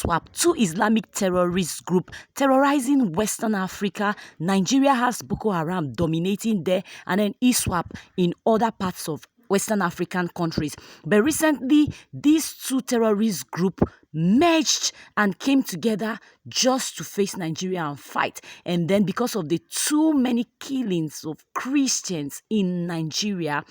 ISWAP, two Islamic terrorist groups terrorizing Western Africa. Nigeria has Boko Haram dominating there, and then ISWAP in other parts of Western African countries. But recently, these two terrorist groups merged and came together just to face Nigeria and fight. And then because of the too many killings of Christians in Nigeria,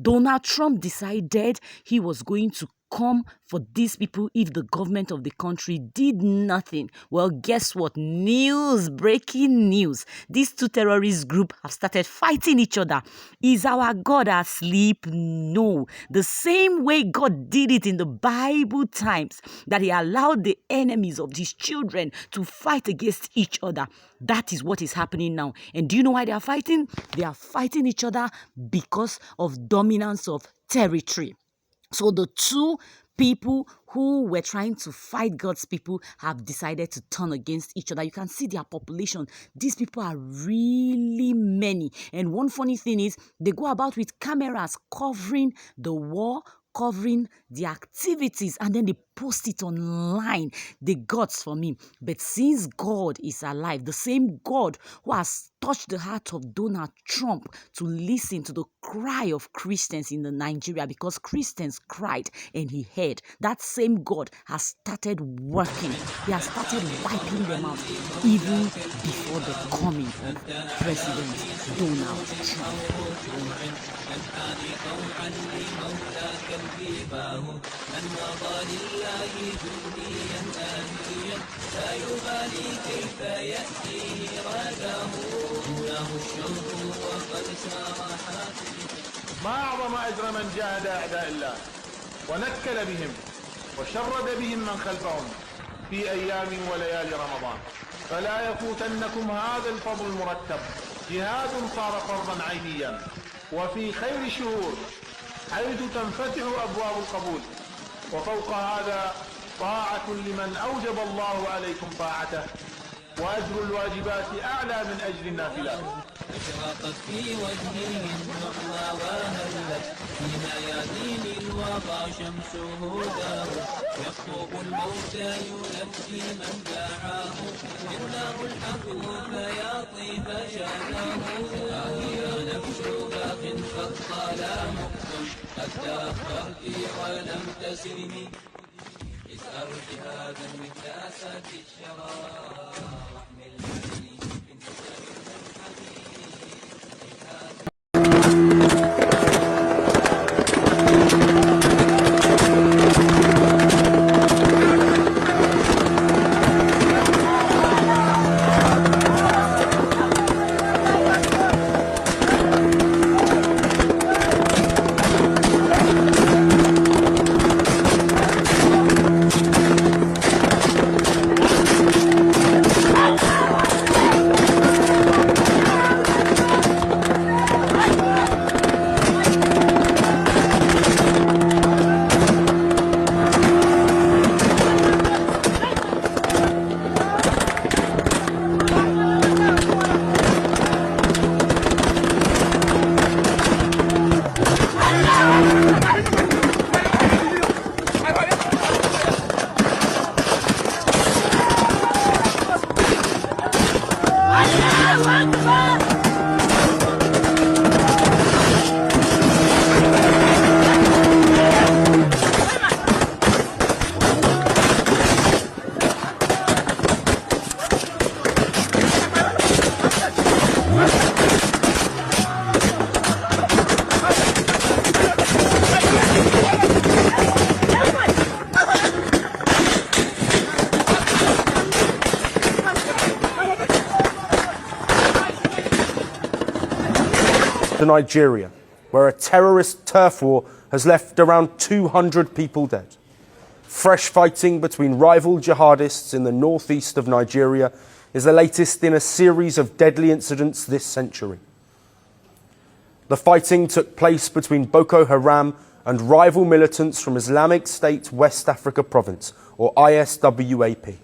Donald Trump decided he was going to come for these people if the government of the country did nothing. Well, guess what? Breaking news. These two terrorist groups have started fighting each other. Is our God asleep? No. The same way God did it in the Bible times, that he allowed the enemies of his children to fight against each other. That is what is happening now. And do you know why they are fighting? They are fighting each other because of dominance of territory. So the two people who were trying to fight God's people have decided to turn against each other. You can see their population. These people are really many. And one funny thing is, they go about with cameras covering the war, covering the activities, and then they post it online. The gods for me. But since God is alive, the same God who has touched the heart of Donald Trump to listen to the cry of Christians in the Nigeria, because Christians cried and he heard, that same God has started working. He has started wiping them out even before the coming of President Donald Trump. ما أعظم أجر من جاهد أعداء الله ونكل بهم وشرد بهم من خلفهم في أيام وليالي رمضان، فلا يفوتنكم هذا الفضل المرتب. جهاد صار فرضا عينيا وفي خير شهور حيث تنفتح أبواب القبول، وفوق هذا طاعة لمن أوجب الله عليكم طاعته، وأجر الواجبات أعلى من أجر النافلات. أشرقت في وجهه النحوى وهلت في ميادين الوغى شمسه دار، يخطب الموتى ينجي من دعاه، إنه الحق فيطيب شانه. يا نفس باق قد طال مقت، قد تأخرت ولم تسلمي، اسأل جهادا من كاسات الشراب، واحمل to Nigeria, where a terrorist turf war has left around 200 people dead. Fresh fighting between rival jihadists in the northeast of Nigeria is the latest in a series of deadly incidents this century. The fighting took place between Boko Haram and rival militants from Islamic State West Africa Province, or ISWAP.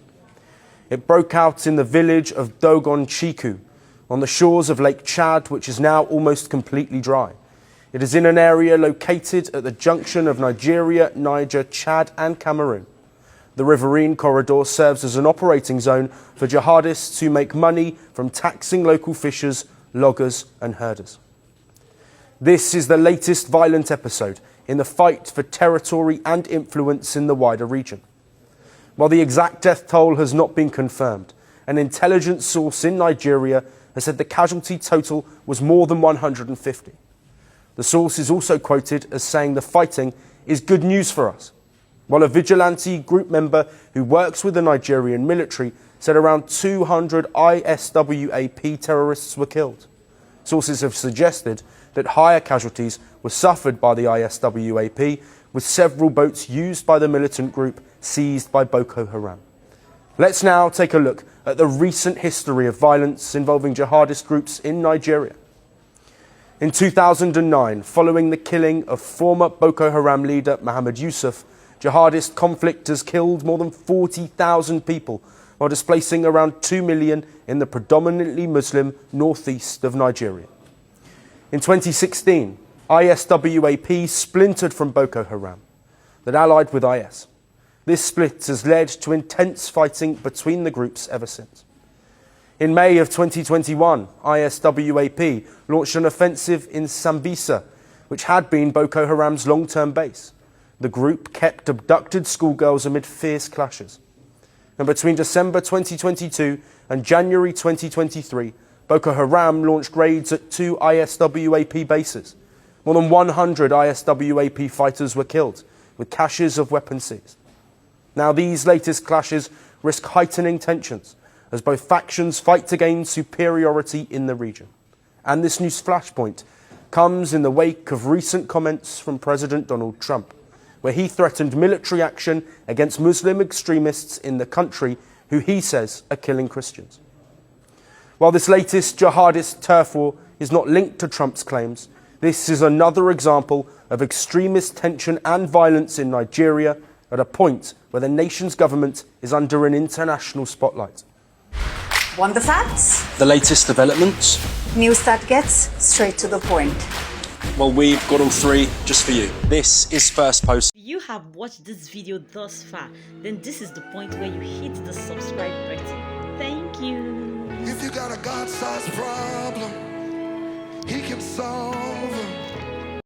It broke out in the village of Dogon Chiku, on the shores of Lake Chad, which is now almost completely dry. It is in an area located at the junction of Nigeria, Niger, Chad and Cameroon. The riverine corridor serves as an operating zone for jihadists who make money from taxing local fishers, loggers and herders. This is the latest violent episode in the fight for territory and influence in the wider region. While the exact death toll has not been confirmed, an intelligence source in Nigeria has said the casualty total was more than 150. The source is also quoted as saying the fighting is good news for us, while a vigilante group member who works with the Nigerian military said around 200 ISWAP terrorists were killed. Sources have suggested that higher casualties were suffered by the ISWAP, with several boats used by the militant group seized by Boko Haram. Let's now take a look at the recent history of violence involving jihadist groups in Nigeria. In 2009, following the killing of former Boko Haram leader Mohammed Yusuf, jihadist conflict has killed more than 40,000 people while displacing around 2 million in the predominantly Muslim northeast of Nigeria. In 2016, ISWAP splintered from Boko Haram, that allied with IS. This split has led to intense fighting between the groups ever since. In May of 2021, ISWAP launched an offensive in Sambisa, which had been Boko Haram's long-term base. The group kept abducted schoolgirls amid fierce clashes. And between December 2022 and January 2023, Boko Haram launched raids at 2 ISWAP bases. More than 100 ISWAP fighters were killed, with caches of weapons seized. Now, these latest clashes risk heightening tensions as both factions fight to gain superiority in the region. And this news flashpoint comes in the wake of recent comments from President Donald Trump, where he threatened military action against Muslim extremists in the country who he says are killing Christians. While this latest jihadist turf war is not linked to Trump's claims, this is another example of extremist tension and violence in Nigeria at a point where the nation's government is under an international spotlight. Want the facts? The latest developments? News that gets straight to the point. Well, we've got all three just for you. This is First Post. If you have watched this video thus far, then this is the point where you hit the subscribe button. Thank you. If you got a God-sized problem, he can solve